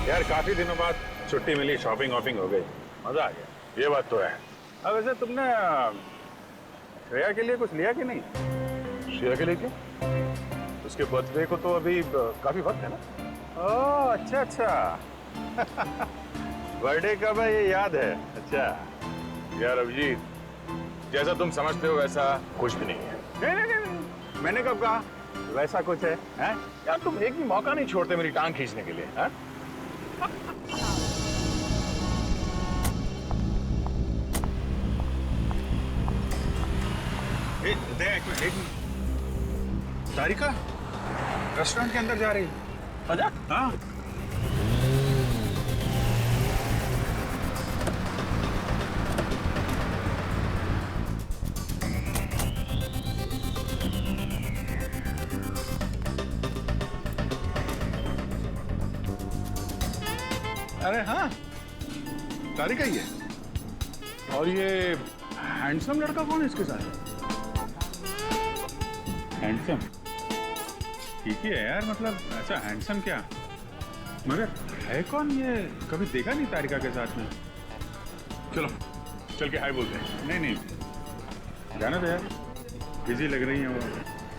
यार काफी दिनों बाद छुट्टी मिली, शॉपिंग वॉपिंग हो गई, मजा आ गया। ये बात तो है। अब वैसे तुमने श्रेया के लिए कुछ लिया कि नहीं? श्रेया के लिए क्या? उसके बर्थडे को तो अभी काफी वक्त है ना। ओह अच्छा अच्छा। बर्थडे कब है ये याद है? अच्छा। यार अभिजीत, जैसा तुम समझते हो वैसा कुछ भी नहीं है। नहीं, मैंने कब कहा वैसा कुछ है, हैं? यार तुम एक भी मौका नहीं छोड़ते मेरी टांग खींचने के लिए, हैं? देख एक तारिका रेस्टोरेंट के अंदर जा रही है। अच्छा? हाँ। अरे हाँ, तारिका ही है। और ये हैंडसम लड़का कौन है इसके साथ? हैंडसम ठीक ही है यार, मतलब अच्छा हैंडसम क्या, मगर है कौन ये? कभी देखा नहीं तारिका के साथ में। चलो चल के हाय बोलते हैं। नहीं जाना तो यार, बिजी लग रही है वो।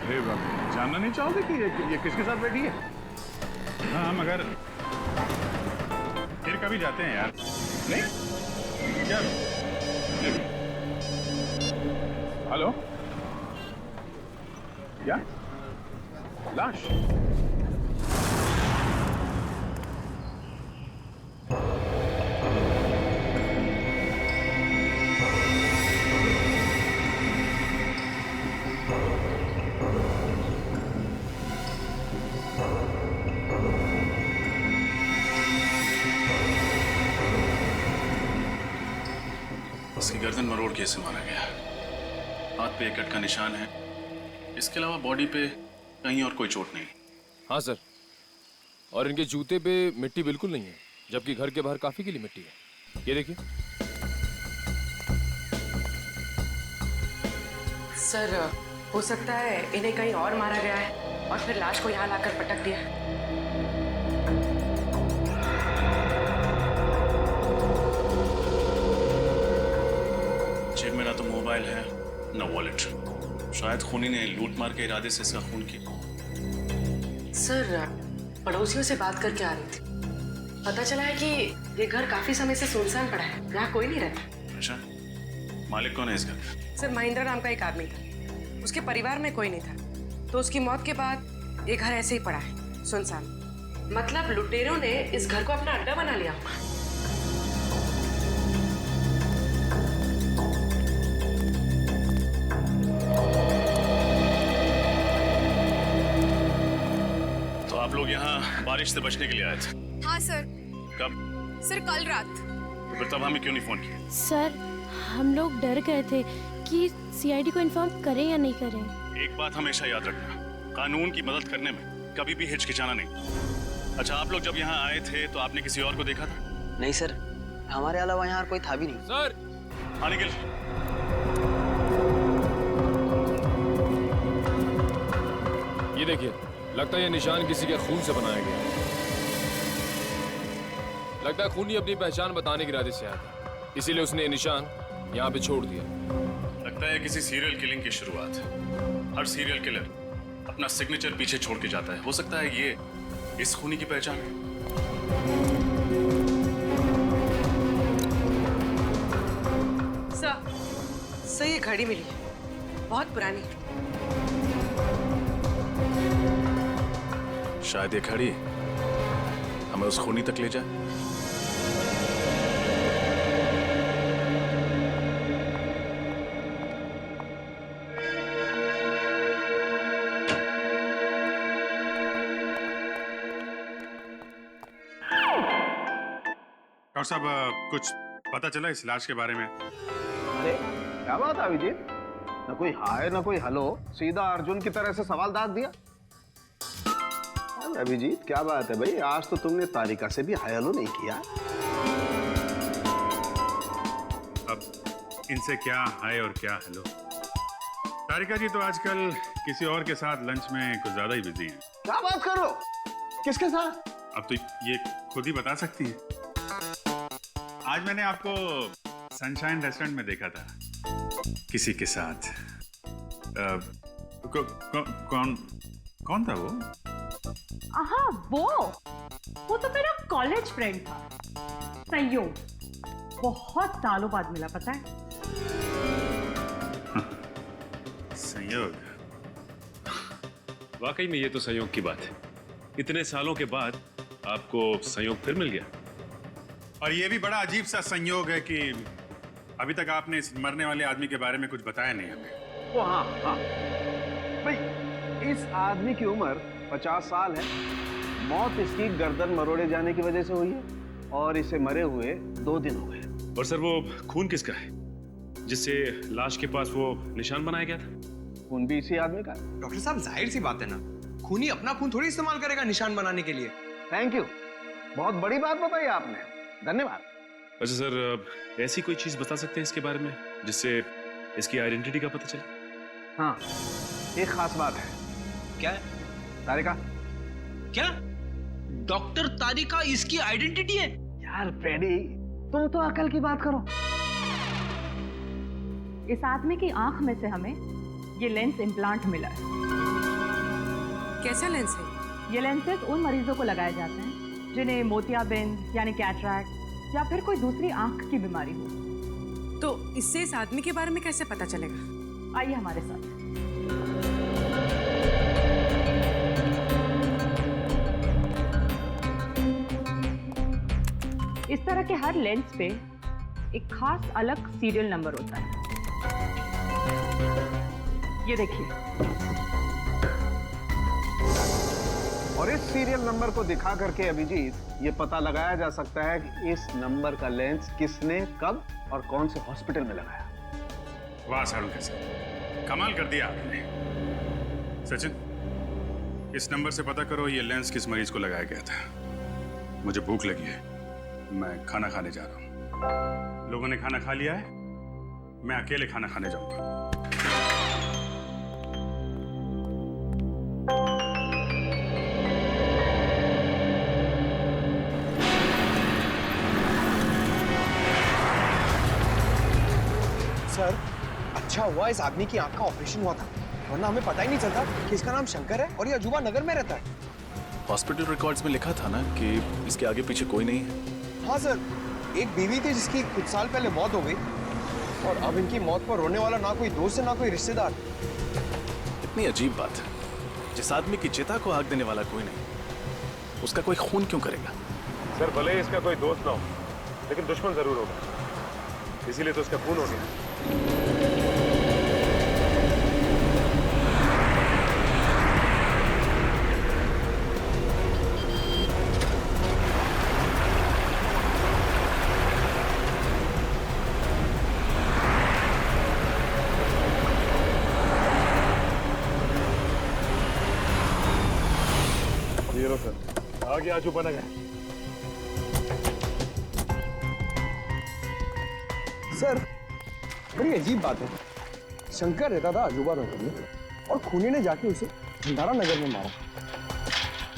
अरे बाप, जानना नहीं चाहोगे कि ये किसके साथ बैठी है? हाँ मगर फिर कभी जाते हैं यार। नहीं क्या? हेलो, क्या लाश? उसकी गर्दन मरोड़ के इसे मारा गया। हाथ पे एक कट का निशान है, इसके अलावा बॉडी पे कहीं और कोई चोट नहीं। हाँ सर, और इनके जूते पे मिट्टी बिल्कुल नहीं है, जबकि घर के बाहर काफी गीली मिट्टी है। ये देखिए। सर, हो सकता है इन्हें कहीं और मारा गया है और फिर लाश को यहाँ लाकर पटक दिया। जेब में ना तो मोबाइल है ना वॉलेट। शायद खूनी ने लूट मार के इरादे से इसका खून किया। सर, पड़ोसियों से बात करके आ रही थी, पता चला है कि ये घर काफी समय से सुनसान पड़ा है, यहाँ कोई नहीं रहता। अच्छा, मालिक कौन है इस घर का? सर, महेंद्र नाम का एक आदमी था, उसके परिवार में कोई नहीं था, तो उसकी मौत के बाद ये घर ऐसे ही पड़ा है सुनसान। मतलब लुटेरों ने इस घर को अपना अड्डा बना लिया होगा। तो आप लोग यहाँ बारिश से बचने के लिए आए थे? हाँ सर। कब? सर कल रात। तो फिर तब हमें क्यों नहीं फोन किया? सर, हम लोग डर गए थे कि सीआईडी को इन्फॉर्म करें या नहीं करें। एक बात हमेशा याद रखना, कानून की मदद करने में कभी भी हिचकिचाना नहीं। अच्छा, आप लोग जब यहाँ आए थे तो आपने किसी और को देखा था? नहीं सर, हमारे अलावा यहाँ कोई था भी नहीं। सर, हाँ निखिल। ये देखिए, लगता है ये निशान किसी के खून से बनाया गया। लगता है खूनी अपनी पहचान बताने के इरादे से आया था, इसीलिए उसने ये निशान यहाँ पे छोड़ दिया। लगता है किसी सीरियल किलिंग की शुरुआत है। हर सीरियल किलर अपना सिग्नेचर पीछे छोड़ के जाता है। हो सकता है ये इस खूनी की पहचान है। सर, ये घड़ी मिली है, बहुत पुरानी। शायद ये घड़ी हमें उस खूनी तक ले जाए। डॉक्टर साहब, कुछ पता चला इस लाश के बारे में? अरे क्या बात है अभिजीत, न कोई हाय न कोई हेलो, सीधा अर्जुन की तरह से सवाल दाग दिया। अरे अभिजीत क्या बात है भाई, आज तो तुमने तारिका से भी हाय हेलो नहीं किया। अब इनसे क्या हाय और क्या हेलो। तारिका जी तो आजकल किसी और के साथ लंच में कुछ ज्यादा ही बिजी हैं। क्या बात कर रहे हो, किसके साथ? अब तो ये खुद ही बता सकती हैं। आज मैंने आपको सनशाइन रेस्टोरेंट में देखा था किसी के साथ। कौन था वो? हाँ, वो तो मेरा कॉलेज फ्रेंड था, संयोग। बहुत सालों बाद मिला, पता है। संयोग? वाकई में ये तो संयोग की बात है। इतने सालों के बाद आपको संयोग फिर मिल गया। और ये भी बड़ा अजीब सा संयोग है कि अभी तक आपने इस मरने वाले आदमी के बारे में कुछ बताया नहीं हमें। ओ हाँ हाँ भाई, इस आदमी की उम्र 50 साल है। मौत इसकी गर्दन मरोड़े जाने की वजह से हुई है और इसे मरे हुए 2 दिन हो गए। और सर, वो खून किसका है जिससे लाश के पास वो निशान बनाया गया था? खून भी इसी आदमी का है। डॉक्टर साहब, जाहिर सी बात है ना, खूनी अपना खून थोड़ी इस्तेमाल करेगा निशान बनाने के लिए। थैंक यू, बहुत बड़ी बात बताई आपने, धन्यवाद। अच्छा सर, ऐसी कोई चीज बता सकते हैं इसके बारे में जिससे इसकी आइडेंटिटी का पता चले? हाँ, एक खास बात है। क्या है? तारिका। क्या? डॉक्टर तारिका इसकी आइडेंटिटी है? यार फ्रेडी, तुम तो अकल की बात करो। इस आदमी की आंख में से हमें ये लेंस इम्प्लांट मिला है। कैसा लेंस है? ये लेंसेज उन मरीजों को लगाए जाते हैं जिन्हें मोतियाबिंद यानी कैटरैक्ट या फिर कोई दूसरी आंख की बीमारी हो। तो इससे इस आदमी के बारे में कैसे पता चलेगा? आइए हमारे साथ। इस तरह के हर लेंस पे एक खास अलग सीरियल नंबर होता है। ये देखिए। और इस सीरियल नंबर को दिखा करके अभिजीत ये पता लगाया जा सकता है कि इस नंबर का लेंस किसने, कब और कौन से हॉस्पिटल में लगाया। वाह सारुण सर, कमाल कर दिया आपने। सचिन, इस नंबर से पता करो ये लेंस किस मरीज को लगाया गया था। मुझे भूख लगी है, मैं खाना खाने जा रहा हूँ। लोगों ने खाना खा लिया है, मैं अकेले खाना खाने जाऊंगा। सर, अच्छा हुआ इस आदमी की आंख का ऑपरेशन हुआ था, वरना हमें पता ही नहीं चलता कि इसका नाम शंकर है और ये अजूबा नगर में रहता है। हॉस्पिटल रिकॉर्ड्स में लिखा था ना कि इसके आगे पीछे कोई नहीं है। हाँ सर, एक बीवी थी जिसकी कुछ साल पहले मौत हो गई और अब इनकी मौत पर रोने वाला ना कोई दोस्त है ना कोई रिश्तेदार। इतनी अजीब बात है, जिस आदमी की चिता को आग देने वाला कोई नहीं, उसका कोई खून क्यों करेगा? सर, भले ही इसका कोई दोस्त ना हो, लेकिन दुश्मन जरूर होगा, इसीलिए तो उसका खून हो गया। ये लो सर, आगे अजूबा नगर। सर, बड़ी अजीब बात है, शंकर रहता था अजूबा नगर में और खूनी ने जाके उसे भंडारा नगर में मारा।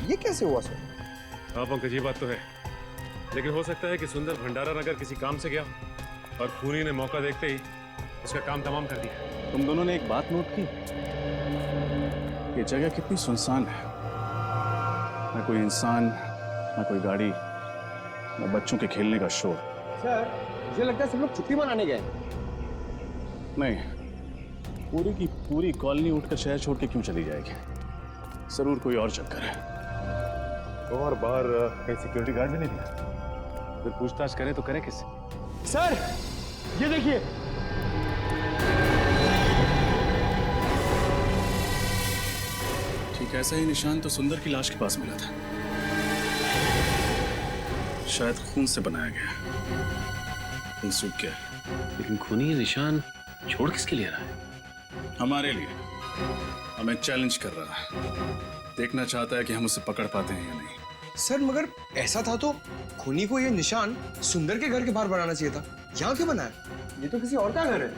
ये कैसे हुआ सर? हाँ पंकज, ये बात तो है, लेकिन हो सकता है कि सुंदर भंडारा नगर किसी काम से गया और खूनी ने मौका देखते ही उसका काम तमाम कर दिया। तुम दोनों ने एक बात नोट की? ये जगह कितनी सुनसान है, ना कोई इंसान, ना कोई गाड़ी, ना बच्चों के खेलने का शोर। सर, मुझे लगता है सब लोग छुट्टी मनाने गए। नहीं, पूरी की पूरी कॉलोनी उठकर शहर छोड़ के क्यों चली जाएगी? जरूर कोई और चक्कर है। और बाहर कहीं सिक्योरिटी गार्ड भी नहीं दिया? अगर पूछताछ करें तो करें किससे? सर, ये देखिए। ठीक ऐसा ही निशान तो सुंदर की लाश के पास मिला था, शायद खून से बनाया गया। खून सूख गया, लेकिन खूनी ये निशान छोड़ किसके लिए रहा है? हमारे लिए। हमें चैलेंज कर रहा है, देखना चाहता है कि हम उसे पकड़ पाते हैं या नहीं। सर, मगर ऐसा था तो खूनी को ये निशान सुंदर के घर के बाहर बनाना चाहिए था। यहाँ क्यों बनाया? ये तो किसी और का घर है।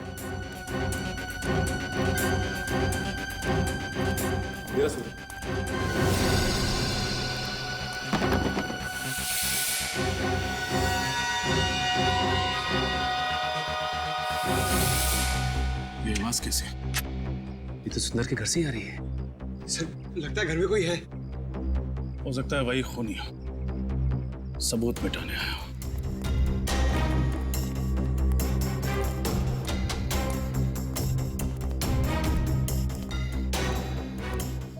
आवाज कैसे? ये तो सुंदर के घर से ही आ रही है। सर लगता है घर में कोई है। हो सकता है वही खूनी हो, सबूत मिटाने आया हो।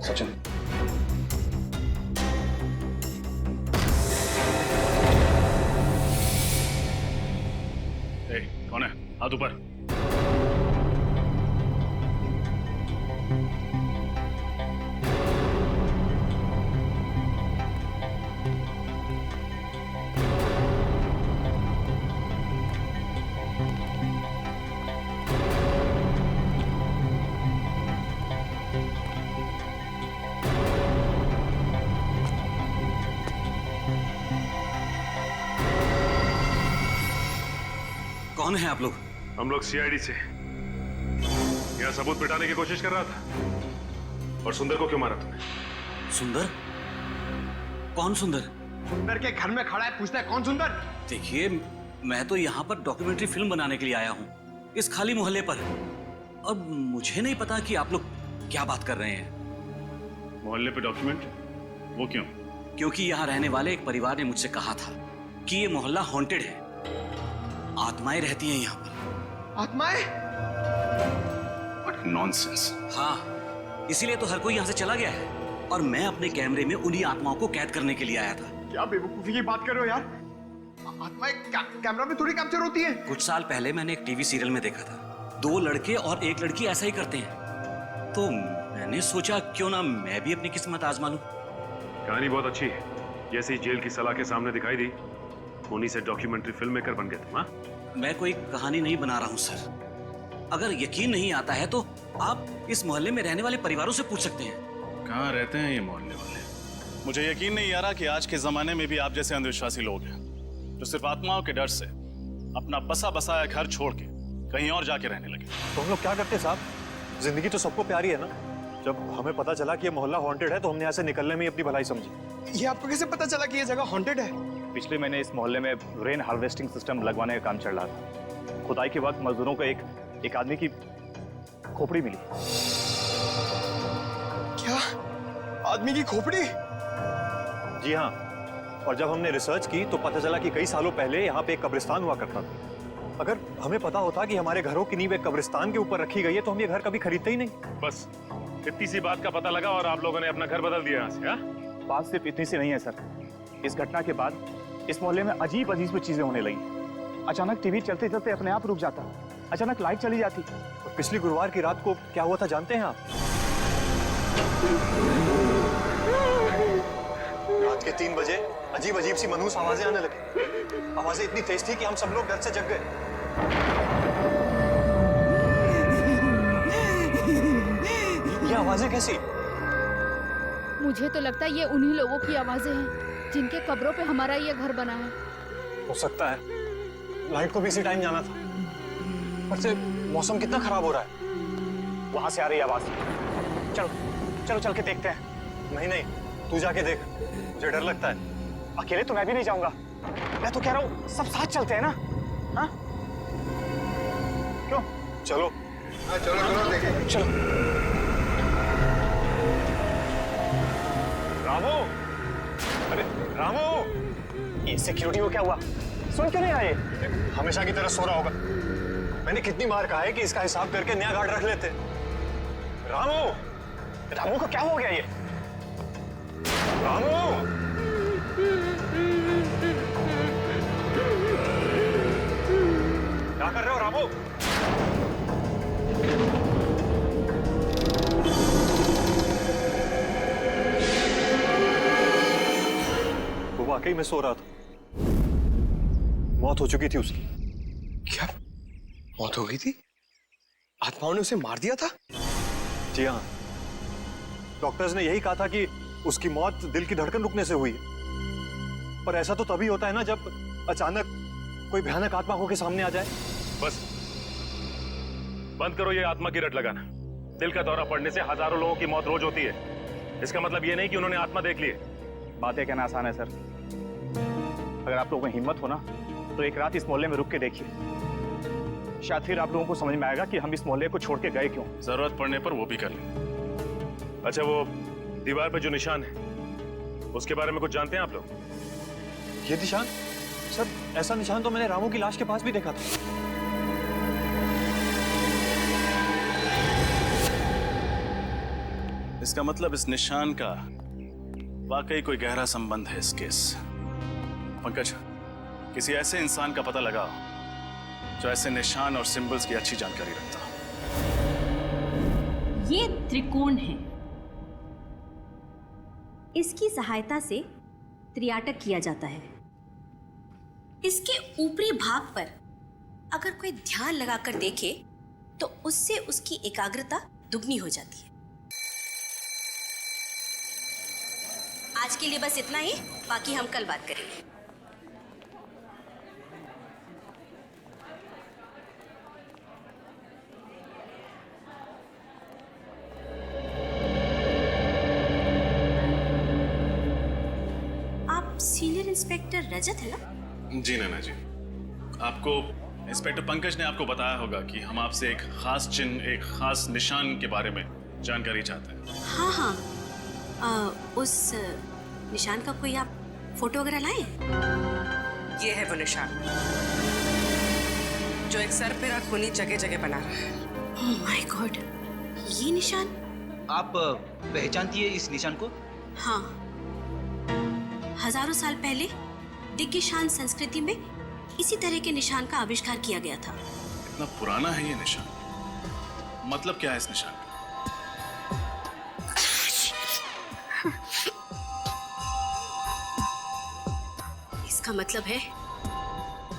सचिन, कौन है? हाथ ऊपर। कौन है आप लोग? हम लोग सीआईडी से यहाँ सबूत मिटाने की कोशिश कर रहा था। और सुंदर को क्यों मारा तुमने? सुंदर? कौन सुंदर? सुंदर के घर में खड़ा है, पूछता है कौन सुंदर? देखिए, मैं तो यहाँ पर डॉक्यूमेंट्री फिल्म बनाने के लिए आया हूँ, इस खाली मोहल्ले पर। अब मुझे नहीं पता कि आप लोग क्या बात कर रहे हैं। मोहल्ले पे डॉक्यूमेंट? वो क्यों? क्योंकि यहाँ रहने वाले एक परिवार ने मुझसे कहा था कि ये मोहल्ला हॉन्टेड है, आत्माएं रहती हैं यहाँ पर। आत्माएं? What nonsense! हाँ, इसीलिए तो हर कोई यहाँ से चला गया है और मैं अपने कैमरे में उन्हीं आत्माओं को कैद करने के लिए आया था। क्या बेवकूफी की बात कर रहे हो यार? आत्माएं कैमरा में थोड़ी कैप्चर होती है। कुछ साल पहले मैंने एक टीवी सीरियल में देखा था, 2 लड़के और 1 लड़की ऐसा ही करते हैं। तो मैंने सोचा क्यों ना मैं भी अपनी किस्मत आजमा लूं। कहानी बहुत अच्छी है। जैसे ही जेल की सलाह के सामने दिखाई दी, उन्हीं से डॉक्यूमेंट्री फिल्म मेकर बन गए तुम। हाँ, मैं कोई कहानी नहीं बना रहा हूँ सर। अगर यकीन नहीं आता है तो आप इस मोहल्ले में रहने वाले परिवारों से पूछ सकते हैं। कहाँ रहते हैं ये मोहल्ले वाले? मुझे यकीन नहीं आ रहा कि आज के जमाने में भी आप जैसे अंधविश्वासी लोग हैं जो सिर्फ आत्माओं के डर से अपना बसा बसाया घर छोड़ के कहीं और जाके रहने लगे। तो हम लोग क्या करते साहब? जिंदगी तो सबको प्यारी है ना। जब हमें पता चला कि ये मोहल्ला हॉन्टेड है तो हमने यहाँ से निकलने में ही अपनी भलाई समझी। ये आपको कैसे पता चला कि ये जगह हॉन्टेड है? पिछले महीने इस मोहल्ले में रेन हार्वेस्टिंग सिस्टम लगवाने का काम चल रहा था। खुदाई के वक्त मजदूरों को एक आदमी की खोपड़ी मिली। क्या? आदमी की खोपड़ी? जी हाँ। और जब हमने रिसर्च की तो पता चला कि कई सालों पहले यहाँ पे एक कब्रिस्तान हुआ करता था। अगर हमें पता होता कि हमारे घरों की नींव एक कब्रिस्तान के ऊपर रखी गई है तो हम ये घर कभी खरीदते ही नहीं। बस इतनी सी बात का पता लगा और आप लोगों ने अपना घर बदल दिया यहाँ से। हाँ? बात सिर्फ इतनी सी नहीं है सर। इस घटना के बाद इस मोहल्ले में अजीब अजीब चीजें होने लगी। अचानक टीवी चलते चलते अपने आप रुक जाता, अचानक लाइट चली जाती। और पिछली गुरुवार की रात को क्या हुआ था जानते हैं आप? रात के 3 बजे अजीब अजीब सी मनहूस आवाजें आने लगी। आवाजें इतनी तेज थी कि हम सब लोग डर से जग गए। ये आवाजें कैसी? मुझे तो लगता है ये उन्हीं लोगों की आवाजें हैं जिनके कब्रों पे हमारा ये घर बना है। हो सकता है। लाइट को भी इसी टाइम जाना था। पर से मौसम कितना खराब हो रहा है। वहां से आ रही आवाज। चलो चलो चल के देखते हैं। नहीं नहीं, तू जाके देख, मुझे डर लगता है। अकेले तो मैं भी नहीं जाऊंगा। मैं तो कह रहा हूँ सब साथ चलते हैं ना। हाँ क्यों? चलो। हाँ, चलो चलो देखें। चलो। रामू, अरे रामू, ये सिक्योरिटी को क्या हुआ? सुन क्यों नहीं आए? हमेशा की तरह सो रहा होगा। मैंने कितनी बार कहा है कि इसका हिसाब करके नया गार्ड रख लेते। रामू, रामू को क्या हो गया ये? रामू, क्या कर रहे हो रामू? वो वाकई में सो रहा था। मौत हो चुकी थी उसकी। क्या मौत हो गई थी? आत्माओं ने उसे मार दिया था? जी हाँ, डॉक्टर्स ने यही कहा था कि उसकी मौत दिल की धड़कन रुकने से हुई है। पर ऐसा तो तभी होता है ना जब अचानक कोई भयानक आत्मा होके सामने आ जाए। बस बंद करो ये आत्मा की रट लगाना। दिल का दौरा पड़ने से हजारों लोगों की मौत रोज होती है। इसका मतलब ये नहीं कि उन्होंने आत्मा देख ली है। बातें कहना आसान है सर। अगर आप लोगों में हिम्मत हो ना तो एक रात इस मोहल्ले में रुक के देखिए। शायद फिर आप लोगों को समझ में आएगा कि हम इस मोहल्ले को छोड़ के गए क्यों। जरूरत पड़ने पर वो भी कर लेंगे। अच्छा, वो दीवार पे जो निशान है उसके बारे में कुछ जानते हैं आप लोग? ये निशान? सर, ऐसा निशान तो मैंने रामू की लाश के पास भी देखा था। इसका मतलब इस निशान का वाकई कोई गहरा संबंध है इस केस। पंकज, किसी ऐसे इंसान का पता लगाओ जो ऐसे निशान और सिंबल्स की अच्छी जानकारी रखता हो। ये त्रिकोण है। इसकी सहायता से त्रियाटक किया जाता है। इसके ऊपरी भाग पर अगर कोई ध्यान लगाकर देखे तो उससे उसकी एकाग्रता दुगनी हो जाती है। आज के लिए बस इतना ही, बाकी हम कल बात करेंगे। आप सीनियर इंस्पेक्टर रजत है ना? जी नैना जी, आपको इंस्पेक्टर पंकज ने आपको बताया होगा कि हम आपसे एक खास चिन्ह, एक खास निशान के बारे में जानकारी चाहते हैं। हाँ हाँ, उस निशान का कोई आप फोटो वगैरह लाए? ये है वो निशान जो एक सर पे खूनी जगह जगह बना रहा है। ओह माय गॉड, ये निशान आप पहचानती है इस निशान को? हाँ, हजारों साल पहले दिग्गिशान संस्कृति में इसी तरह के निशान का आविष्कार किया गया था। इतना पुराना है ये निशान? मतलब क्या है इस निशान का? इसका मतलब है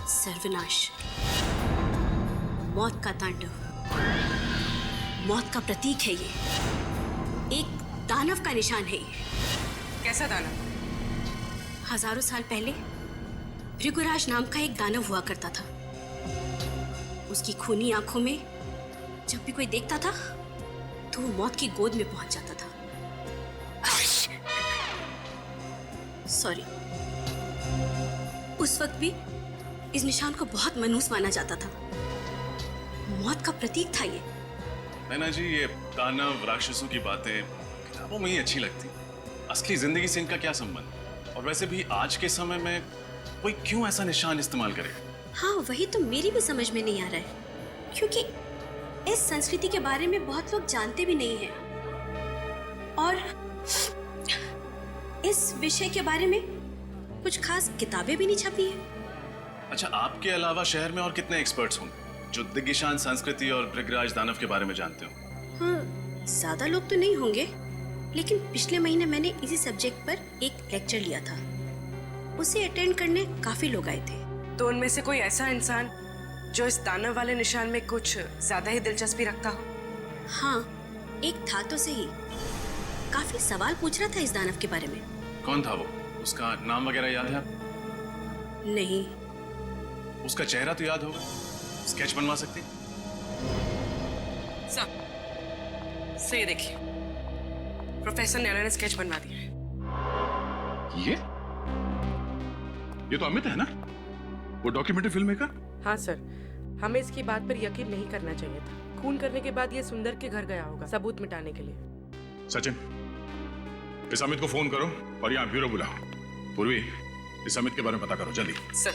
सर्वनाश, मौत का तांडव, मौत का प्रतीक है ये। एक दानव का निशान है ये। कैसा दानव? हजारों साल पहले भृगुराज नाम का एक दानव हुआ करता था। उसकी खूनी आंखों में जब भी कोई देखता था तो वो मौत की गोद में पहुंच जाता था। सॉरी, उस वक्त भी इस निशान को बहुत मनहूस माना जाता था। मौत का प्रतीक था ये। नैना जी, ये दानव राक्षसों की बातें किताबों में ही अच्छी लगती, असली जिंदगी से इनका क्या संबंध? और वैसे भी आज के समय में कोई क्यों ऐसा निशान इस्तेमाल करे? हाँ, वही तो मेरी भी समझ में नहीं आ रहा है, क्योंकि इस संस्कृति के बारे में बहुत लोग जानते भी नहीं हैं और इस विषय के बारे में कुछ खास किताबें भी नहीं छपी हैं। अच्छा, आपके अलावा शहर में और कितने एक्सपर्ट्स होंगे जो दिग्गिशान संस्कृति और भृगराज दानव के बारे में जानते हो? हाँ, ज्यादा लोग तो नहीं होंगे, लेकिन पिछले महीने मैंने इसी सब्जेक्ट पर एक लेक्चर लिया था। उसे अटेंड करने काफी लोग आए थे। तो उनमें से कोई ऐसा इंसान जो इस दानव वाले निशान में कुछ ज्यादा ही दिलचस्पी रखता हो? हाँ, एक था तो सही। काफी सवाल पूछ रहा था इस दानव के बारे में। कौन था वो? उसका नाम वगैरह याद है आपको? नहीं। उसका चेहरा तो याद होगा, स्केच बनवा सकती? सर, ये देखिए, प्रोफेसर नैना ने स्केच बनवा दिया है। ये तो अमित है ना, वो डॉक्यूमेंट्री फिल्म मेकर? हाँ सर, हमें इसकी बात पर यकीन नहीं करना चाहिए था। खून करने के बाद ये सुंदर के घर गया होगा सबूत मिटाने के लिए। सचिन, इस अमित को फोन करो और यहाँ ब्यूरो बुलाओ। पूर्वी, इस अमित के बारे में पता करो जल्दी। सर।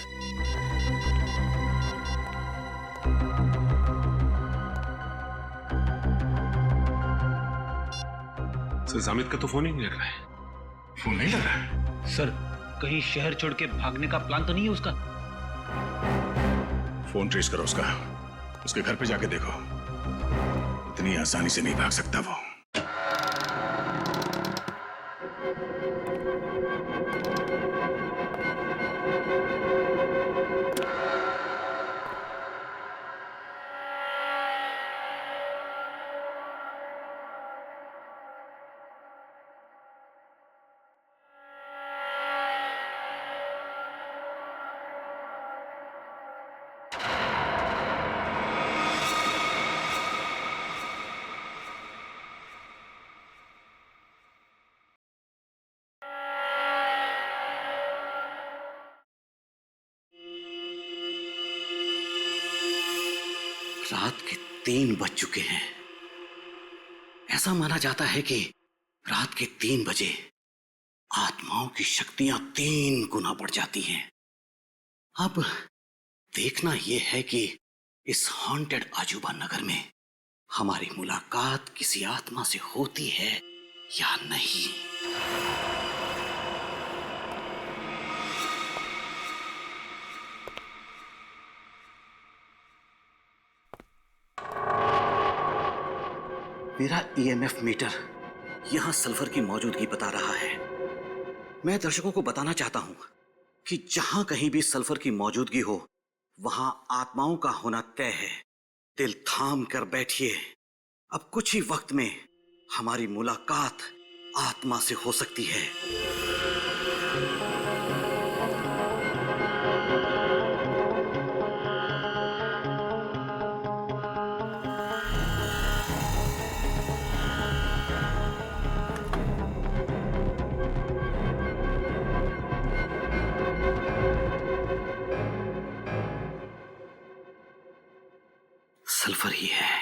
अमित का तो फोन ही नहीं लग रहा है। फोन नहीं लग रहा है? सर, कहीं शहर छोड़ के भागने का प्लान तो नहीं है उसका? फोन ट्रेस करो उसका, उसके घर पे जाके देखो। इतनी आसानी से नहीं भाग सकता वो। रात के 3 बज चुके हैं। ऐसा माना जाता है कि रात के 3 बजे आत्माओं की शक्तियां 3 गुना बढ़ जाती हैं। अब देखना यह है कि इस हॉन्टेड अजूबा नगर में हमारी मुलाकात किसी आत्मा से होती है या नहीं। मेरा ईएमएफ मीटर यहां सल्फर की मौजूदगी बता रहा है। मैं दर्शकों को बताना चाहता हूं कि जहां कहीं भी सल्फर की मौजूदगी हो वहां आत्माओं का होना तय है। दिल थाम कर बैठिए, अब कुछ ही वक्त में हमारी मुलाकात आत्मा से हो सकती है। सल्फर ही है।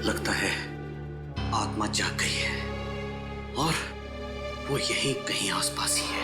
लगता है आत्मा जाग गई है और वो यहीं कहीं आसपास ही है।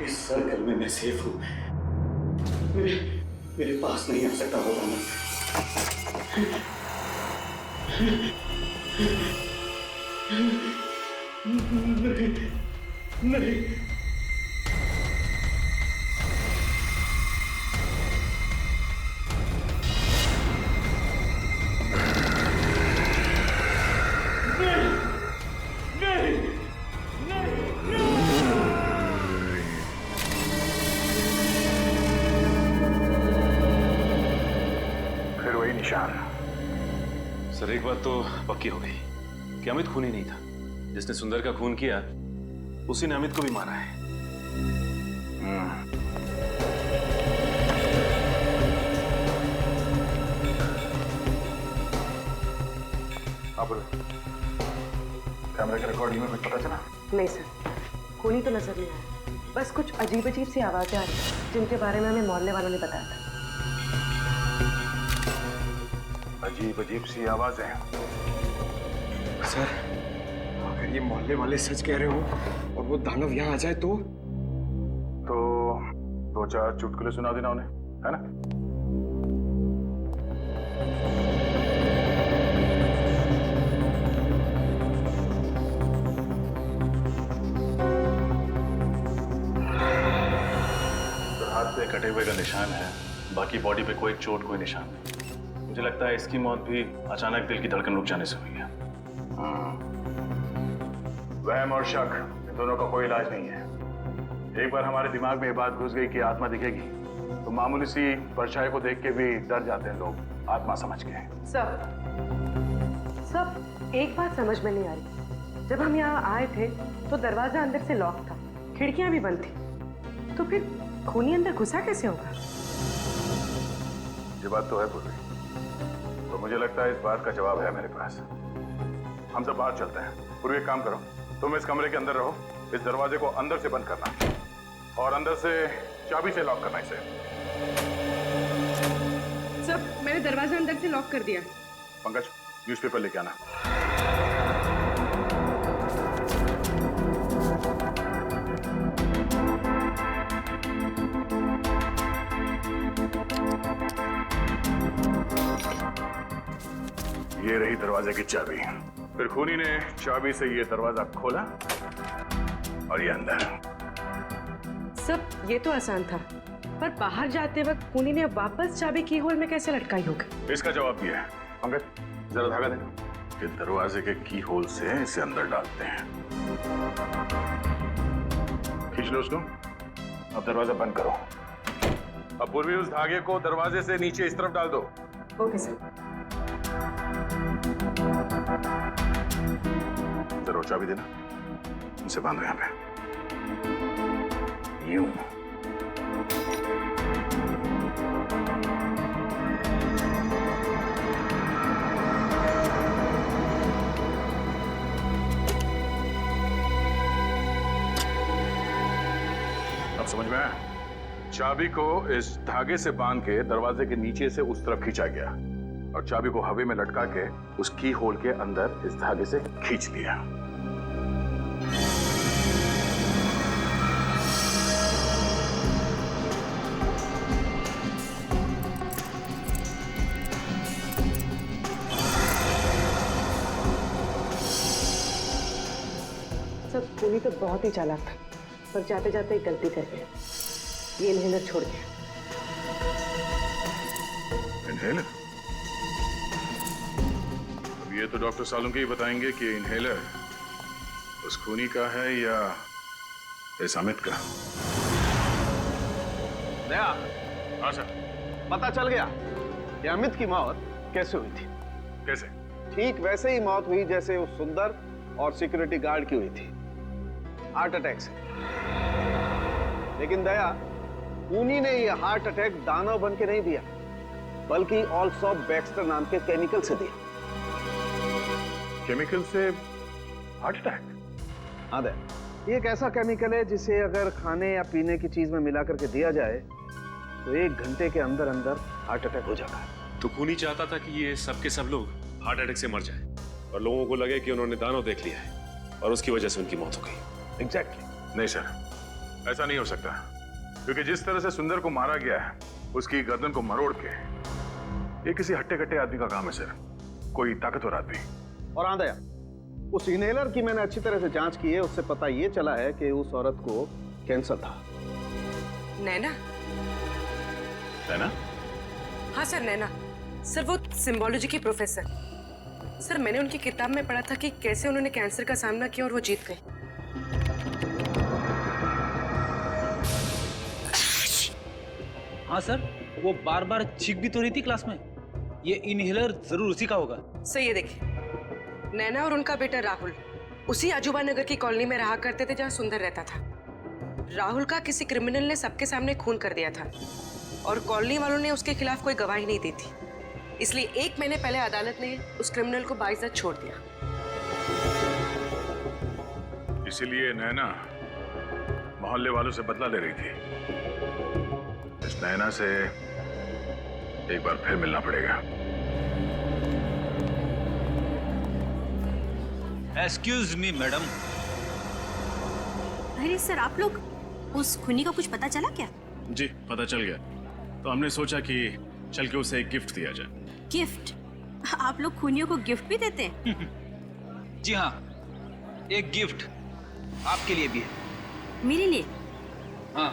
इस सर्कल में मैं सेफ हूं। मेरे पास नहीं आ सकता होगा मैं। नहीं। सर, एक बात तो पक्की हो गई कि अमित खूनी नहीं था। जिसने सुंदर का खून किया उसी ने अमित को भी मारा है। आप बोलो, कैमरे के रिकॉर्डिंग में कुछ पता चला? नहीं सर, खूनी तो नजर नहीं आया। बस कुछ अजीब अजीब सी आवाजें आ रही जिनके बारे में हमें मोहल्ले वालों ने बताया था। अजीब अजीब सी आवाजें हैं। सर, अगर ये मोहल्ले वाले सच कह रहे हो और वो दानव यहाँ आ जाए तो 2-4 चुटकुले सुना देना उन्हें, है ना? तो हाथ पे कटे हुए का निशान है, बाकी बॉडी पे कोई चोट, कोई निशान नहीं। मुझे लगता है इसकी मौत भी अचानक दिल की धड़कन रुक जाने से हुई है। वहम और शक, इन दोनों का कोई इलाज नहीं है। एक बार हमारे दिमाग में ये बात घुस गई कि आत्मा दिखेगी तो मामूली सी परछाई को देख के भी डर जाते हैं लोग, आत्मा समझ के। सर सब एक बात समझ में नहीं आ रही, जब हम यहाँ आए थे तो दरवाजा अंदर से लॉक था, खिड़कियां भी बंद थी, तो फिर खूनी अंदर घुसा कैसे होगा? ये बात तो है पूर्वी, तो मुझे लगता है इस बात का जवाब है मेरे पास। हम सब बाहर चलते हैं। पूर्वी एक काम करो, तुम इस कमरे के अंदर रहो, इस दरवाजे को अंदर से बंद करना और अंदर से चाबी से लॉक करना इसे। सब मैंने दरवाजा अंदर से लॉक कर दिया। पंकज न्यूज़पेपर लेके आना। ये रही दरवाजे की चाबी। फिर खूनी ने चाबी से ये दरवाजा खोला और ये अंदर। सब ये तो आसान था, पर बाहर जाते वक्त खूनी ने वापस चाबी की होल में कैसे लटकाई होगी? इसका जवाब भी है। पंकज जरा धागा देना। कि दरवाजे के की होल से इसे अंदर डालते हैं। खींच लो उसको। अब दरवाजा बंद करो। अब पूर्वी उस धागे को दरवाजे से नीचे इस तरफ डाल दो। Okay sir. जरा चाबी देना, इसे बांधो यहाँ पे। यूं। अब समझ में आया? चाबी को इस धागे से बांध के दरवाजे के नीचे से उस तरफ खींचा गया और चाबी को हवा में लटका के उस की होल के अंदर इस धागे से खींच लिया। सब खूनी तो बहुत ही चालाक था, पर जाते जाते एक गलती कर गया। ये इनहेलर छोड़ गया। इनहेलर? अब ये तो डॉक्टर सालुंके ही बताएंगे कि इनहेलर उस खूनी का है या इस अमित का। दया, हाँ सर। पता चल गया कि अमित की मौत कैसे हुई थी। कैसे? ठीक वैसे ही मौत हुई जैसे उस सुंदर और सिक्योरिटी गार्ड की हुई थी, हार्ट अटैक से। लेकिन दया, खूनी ने यह हार्ट अटैक दानव बन के नहीं दिया, बल्कि ऑल्सो बैक्स्टर नाम के केमिकल से दिया। केमिकल से हार्ट अटैक? हाँ दया, ये एक ऐसा केमिकल है जिसे अगर खाने या पीने की चीज में मिला करके दिया जाए तो 1 घंटे के अंदर अंदर हार्ट अटैक हो जाता है। तो खूनी चाहता था कि ये सब के सब लोग हार्ट अटैक से मर जाएं और लोगों को लगे कि उन्होंने दानव देख लिया है और उसकी वजह से उनकी मौत हो गई। एग्जैक्टली। नहीं सर, ऐसा नहीं हो सकता, क्योंकि जिस तरह से सुंदर को मारा गया है, उसकी गर्दन को मरोड़ के, ये किसी हट्टे कट्टे आदमी का काम है सर, कोई ताकतवर आदमी। और हाँ दया, उस इनहेलर की मैंने अच्छी तरह से जांच की है, उससे पता ये चला है कि उस औरत को कैंसर था। नैना? नैना? हाँ सर, नैना। सर वो सिंबोलॉजी की प्रोफेसर। सर मैंने उनकी किताब में पढ़ा था कि कैसे उन्होंने कैंसर का सामना किया और वो जीत गए। हाँ सर, वो बार बार चीख भी तो रही थी क्लास में। ये इनहेलर जरूर उसी का होगा। सर ये देखिए, नैना और उनका बेटा राहुल उसी अजूबा नगर की कॉलोनी में रहा करते थे जहाँ सुंदर रहता था। राहुल का किसी क्रिमिनल ने सबके सामने खून कर दिया था और कॉलोनी वालों ने उसके खिलाफ कोई गवाही नहीं दी थी, इसलिए 1 महीने पहले अदालत ने उस क्रिमिनल को बाइज्जत छोड़ दिया। इसीलिए नैना मोहल्ले वालों से बदला ले रही थी। इस नैना से एक बार फिर मिलना पड़ेगा। Excuse me madam. अरे सर, आप लोग, उस खूनी का कुछ पता चला क्या? जी पता चल गया, तो हमने सोचा कि चल के उसे एक गिफ्ट दिया जाए। गिफ्ट? आप लोग खूनियों को गिफ्ट भी देते हैं? जी हाँ, एक गिफ्ट आपके लिए भी है। मेरे लिए? हाँ।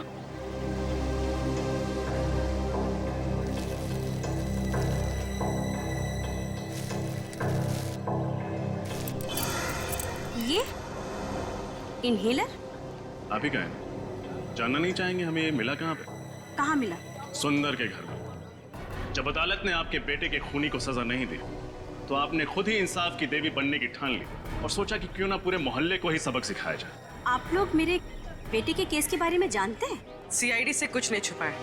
ये इनहेलर? आप ही कहें, जानना नहीं चाहेंगे हमें ये मिला कहाँ पे? कहाँ मिला? सुंदर के घर में। जब अदालत ने आपके बेटे के खूनी को सजा नहीं दी, तो तो आपने खुद ही इंसाफ की देवी बनने की ठान ली और सोचा कि क्यों ना पूरे मोहल्ले को ही सबक सिखाया जाए। आप लोग मेरे बेटे के केस के बारे में जानते हैं? सीआईडी से कुछ नहीं छुपा है।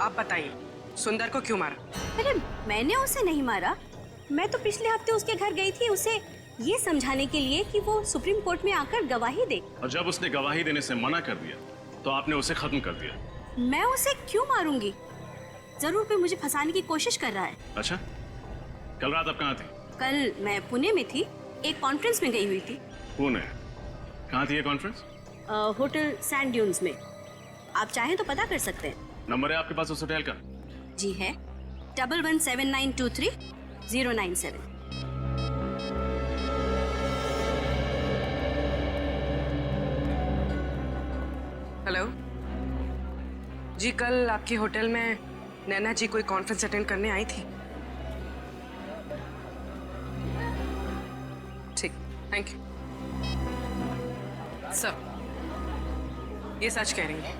आप बताइए, सुंदर को क्यों मारा? अरे मैंने उसे नहीं मारा। मैं तो पिछले हफ्ते उसके घर गई थी उसे ये समझाने के लिए कि वो सुप्रीम कोर्ट में आकर गवाही दे। और जब उसने गवाही देने से मना कर दिया तो आपने उसे खत्म कर दिया। मैं उसे क्यों मारूंगी? जरूर कोई मुझे फंसाने की कोशिश कर रहा है। अच्छा, कल रात आप कहाँ थे? कल मैं पुणे में थी, एक कॉन्फ्रेंस में गई हुई थी। पुणे? कहाँ थी ये कॉन्फ्रेंस? होटल सैंड ड्यून्स में। आप चाहें तो पता कर सकते हैं। नंबर है आपके पास उस होटल का? जी है, 117923 097। हेलो जी, कल आपके होटल में नैना जी कोई कॉन्फ्रेंस अटेंड करने आई थी। ठीक, थैंक यू सर। ये सच कह रही है।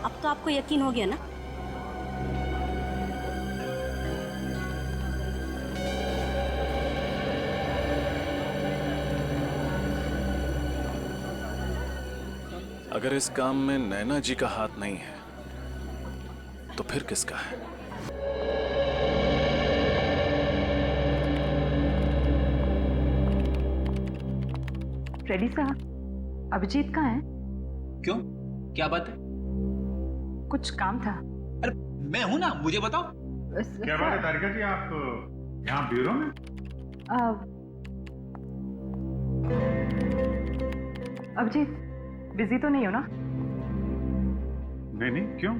अब तो आपको यकीन हो गया ना? अगर इस काम में नैना जी का हाथ नहीं है तो फिर किसका है? फ्रेडी साहब, अभिजीत कहाँ है? क्यों, क्या बात है? कुछ काम था। अरे मैं हूं ना, मुझे बताओ। क्या बात है तारिका जी, आप यहाँ ब्यूरो में? अभिजीत, बिजी तो नहीं हो ना? नहीं, क्यों?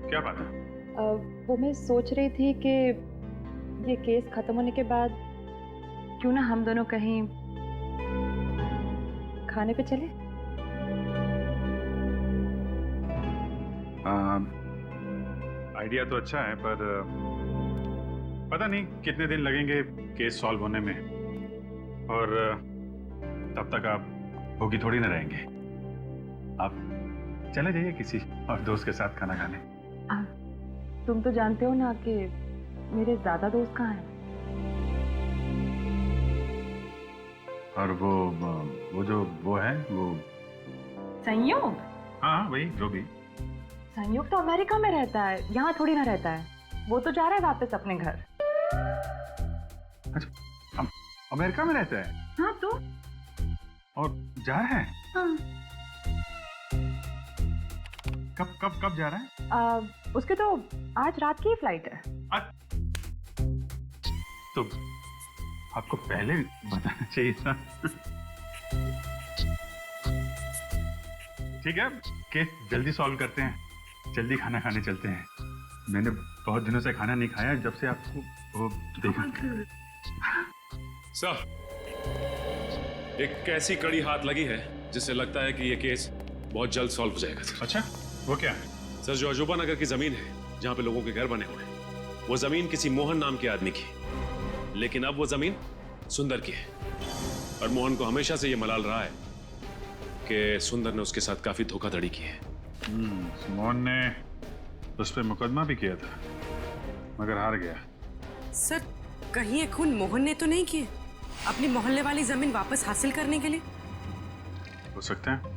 क्या बात है? वो मैं सोच रही थी कि ये केस खत्म होने के बाद क्यों ना हम दोनों कहीं खाने पे चले? आइडिया तो अच्छा है, पर पता नहीं कितने दिन लगेंगे केस सॉल्व होने में, और तब तक आप भूखी थोड़ी ना रहेंगे। आप चले जाइए किसी और दोस्त के साथ खाना खाने। तुम तो जानते हो ना कि मेरे ज्यादा दोस्त कहाँ हैं। और वो है वो संयोग? हाँ, वही जो भी। संयोग तो अमेरिका में रहता है, यहाँ थोड़ी ना रहता है। वो तो जा रहा है वापस अपने घर। अच्छा, अमेरिका में रहता है? हाँ तो? और जा रहा है? हाँ। कब जा रहा है? उसके तो आज रात की फ्लाइट है। तो आपको पहले बताना चाहिए था। ठीक है, केस जल्दी सॉल्व करते हैं, जल्दी खाना खाने चलते हैं। मैंने बहुत दिनों से खाना नहीं खाया जब से आपको वो देखा। सर, एक ऐसी कड़ी हाथ लगी है जिससे लगता है कि ये केस बहुत जल्द सॉल्व हो जाएगा। अच्छा, वो क्या है? सर, जो अजूबा नगर की जमीन है जहां पे लोगों के घर बने हुए हैं, वो जमीन किसी मोहन नाम के आदमी की, लेकिन अब वो जमीन सुंदर की है। और मोहन को हमेशा से ये मलाल रहा है कि सुंदर ने उसके साथ काफी धोखाधड़ी की है। मोहन ने उस पर मुकदमा भी किया था, मगर हार गया। सर, कहीं ये खून मोहन ने तो नहीं किए अपनी मोहल्ले वाली जमीन वापस हासिल करने के लिए? हो सकता है।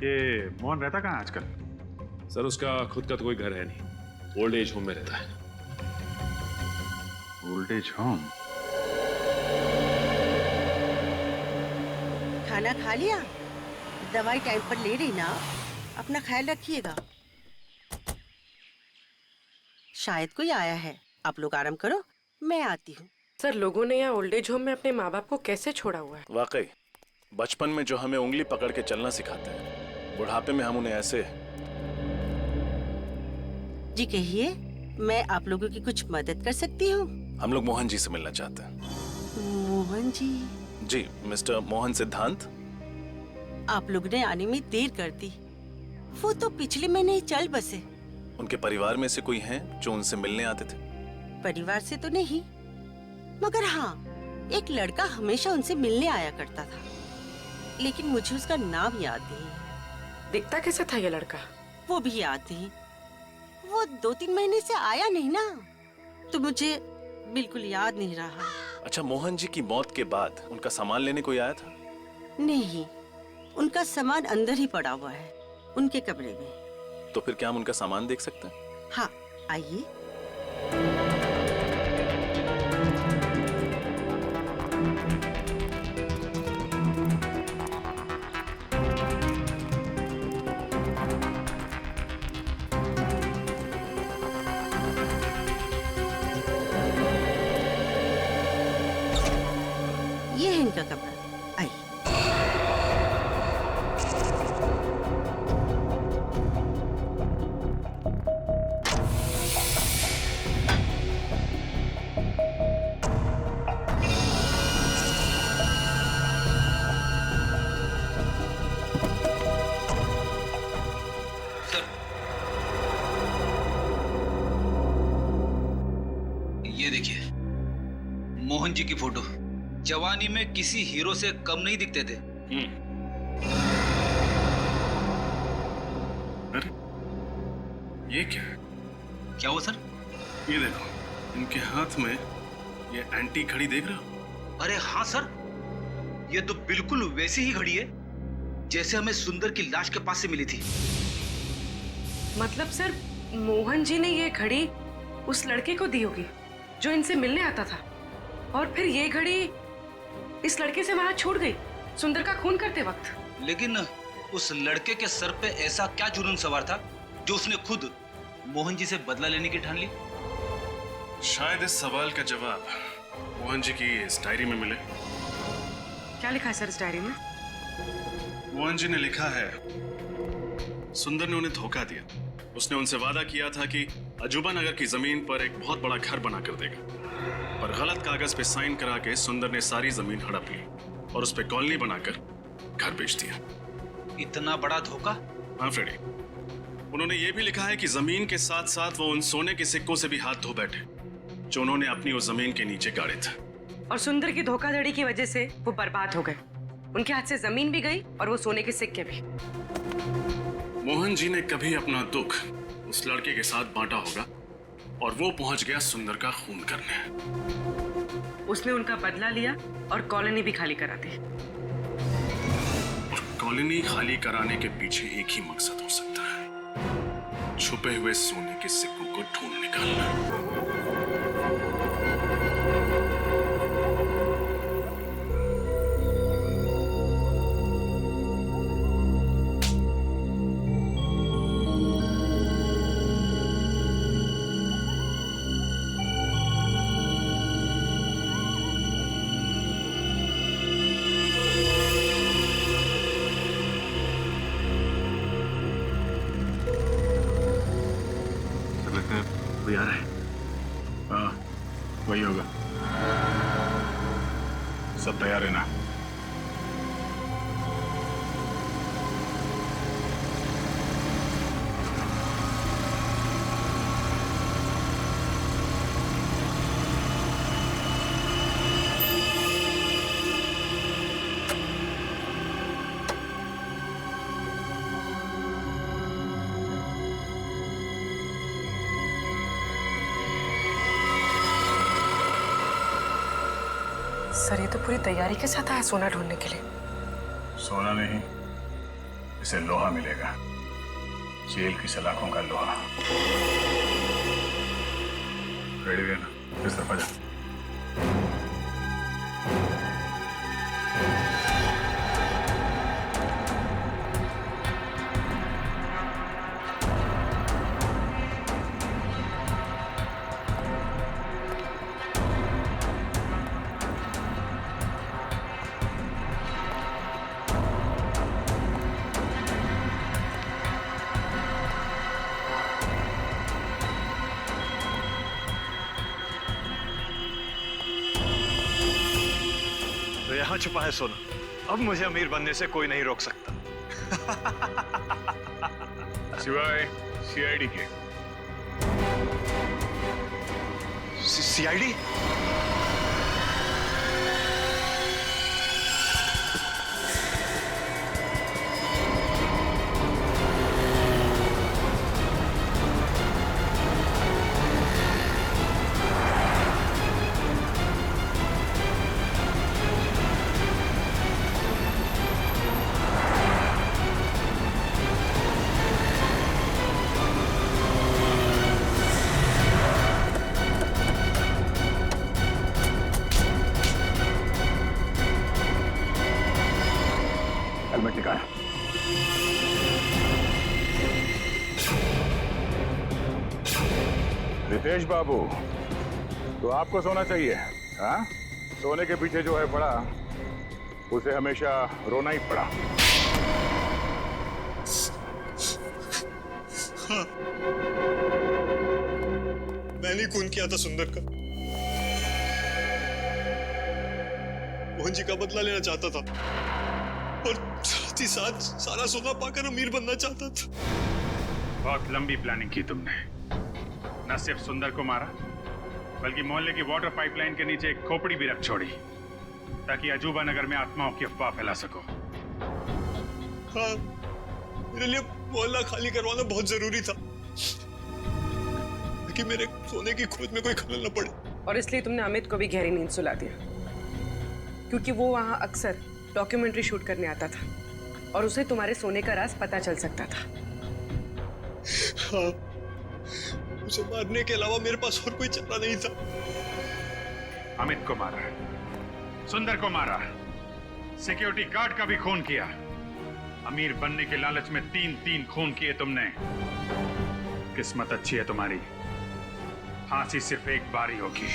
ये मोहन रहता कहाँ आजकल? सर, उसका खुद का तो कोई घर है नहीं, ओल्ड एज होम में रहता है। Old age home? खाना खा लिया? दवाई टाइम पर ले रही ना? अपना ख्याल रखिएगा। शायद कोई आया है, आप लोग आराम करो, मैं आती हूँ। सर, लोगों ने यहाँ ओल्ड एज होम में अपने माँ बाप को कैसे छोड़ा हुआ है? वाकई बचपन में जो हमें उंगली पकड़ के चलना सिखाते हैं, बुढ़ापे में हम उन्हें ऐसे। जी कहिए, मैं आप लोगों की कुछ मदद कर सकती हूँ? हम लोग मोहन जी से मिलना चाहते हैं। मोहन जी? जी, मिस्टर मोहन सिद्धांत। आप लोग ने आने में देर कर दी, वो तो पिछले महीने ही चल बसे। उनके परिवार में से कोई हैं जो उनसे मिलने आते थे? परिवार से तो नहीं, मगर हाँ, एक लड़का हमेशा उनसे मिलने आया करता था, लेकिन मुझे उसका नाम याद नहीं। दिखता कैसा था ये लड़का? वो भी याद नहीं। वो 2-3 महीने से आया नहीं ना, तो मुझे बिल्कुल याद नहीं रहा। अच्छा, मोहन जी की मौत के बाद उनका सामान लेने कोई आया था? नहीं, उनका सामान अंदर ही पड़ा हुआ है, उनके कमरे में। तो फिर क्या हम उनका सामान देख सकते हैं? हाँ, आइए। ये है इनका कमरा, आइए। ये देखिए, मोहन जी की फोटो। जवानी में किसी हीरो से कम नहीं दिखते थे। अरे ये क्या है? क्या हुआ सर? ये देखो, इनके हाथ में ये एंटी घड़ी देख रहे हो? अरे हाँ सर, ये तो बिल्कुल वैसी ही घड़ी है जैसे हमें सुंदर की लाश के पास से मिली थी। मतलब सर, मोहन जी ने ये घड़ी उस लड़के को दी होगी जो इनसे मिलने आता था, और फिर ये घड़ी इस लड़के से वहां छूट गई सुंदर का खून करते वक्त। लेकिन उस लड़के के सर पे ऐसा क्या जुनून सवार था जो उसने खुद मोहन जी से बदला लेने की ठान ली? शायद इस सवाल का जवाब मोहन जी की इस डायरी में मिले। क्या लिखा है सर इस डायरी में? मोहन जी ने लिखा है, सुंदर ने उन्हें धोखा दिया। उसने उनसे वादा किया था कि अजूबा नगर की जमीन पर एक बहुत बड़ा घर बना कर देगा, पर गलत कागज पे साइन करा के सुंदर ने सारी जमीन हड़प ली और उस पे कॉलोनी बनाकर घर बेच दिया। इतना बड़ा धोखा? हाँ फ्रेडी, उन्होंने ये भी लिखा है कि जमीन के साथ साथ वो उन सोने के सिक्कों से भी हाथ धो बैठे जो उन्होंने अपनी उस जमीन के नीचे गाड़े थे। और सुंदर की धोखाधड़ी की वजह से वो बर्बाद हो गए। उनके हाथ से जमीन भी गई और वो सोने के सिक्के भी। मोहन जी ने कभी अपना दुख उस लड़के के साथ बांटा होगा और वो पहुंच गया सुंदर का खून करने। उसने उनका बदला लिया और कॉलोनी भी खाली करा दी। और कॉलोनी खाली कराने के पीछे एक ही मकसद हो सकता है, छुपे हुए सोने के सिक्कों को ढूंढ निकालना। कोई आ रहा है? हाँ, वही होगा। सब तैयार है ना? सर, ये तो पूरी तैयारी के साथ आया सोना ढूंढने के लिए। सोना नहीं, इसे लोहा मिलेगा, जेल की सलाखों का लोहा। रेडी रहना, इस तरफ आ जा। तो यहाँ छुपा है सोना, अब मुझे अमीर बनने से कोई नहीं रोक सकता। सिवाय सीआईडी के। सीआईडी? सुरेश बाबू, तो आपको सोना चाहिए, हाँ? सोने के पीछे जो है पड़ा, उसे हमेशा रोना ही पड़ा। हाँ। मैंने खून किया था सुंदर का। मोहन जी का बदला लेना चाहता था और साथ ही साथ सारा सोना पाकर अमीर बनना चाहता था। बहुत लंबी प्लानिंग की तुमने। न सिर्फ सुंदर को मारा, बल्कि मोहल्ले की वाटर पाइपलाइन के नीचे एक खोपड़ी भी रख छोड़ी, ताकि अजूबा नगर में आत्माओं की अफवाह फैला सको। हाँ, मेरे लिए मोहल्ला खाली करवाना बहुत जरूरी था, ताकि मेरे सोने की खोज में कोई खलल न पड़े। और इसलिए तुमने अमित को भी गहरी नींद सुला दिया, क्योंकि वो वहां अक्सर डॉक्यूमेंट्री शूट करने आता था और उसे तुम्हारे सोने का राज पता चल सकता था। हाँ, उसे मारने के अलावा मेरे पास और कोई चारा नहीं था। अमित को मारा, सुंदर को मारा, सिक्योरिटी गार्ड का भी खून किया। अमीर बनने के लालच में 3-3 खून किए तुमने। किस्मत अच्छी है तुम्हारी, फांसी सिर्फ एक बार ही होगी।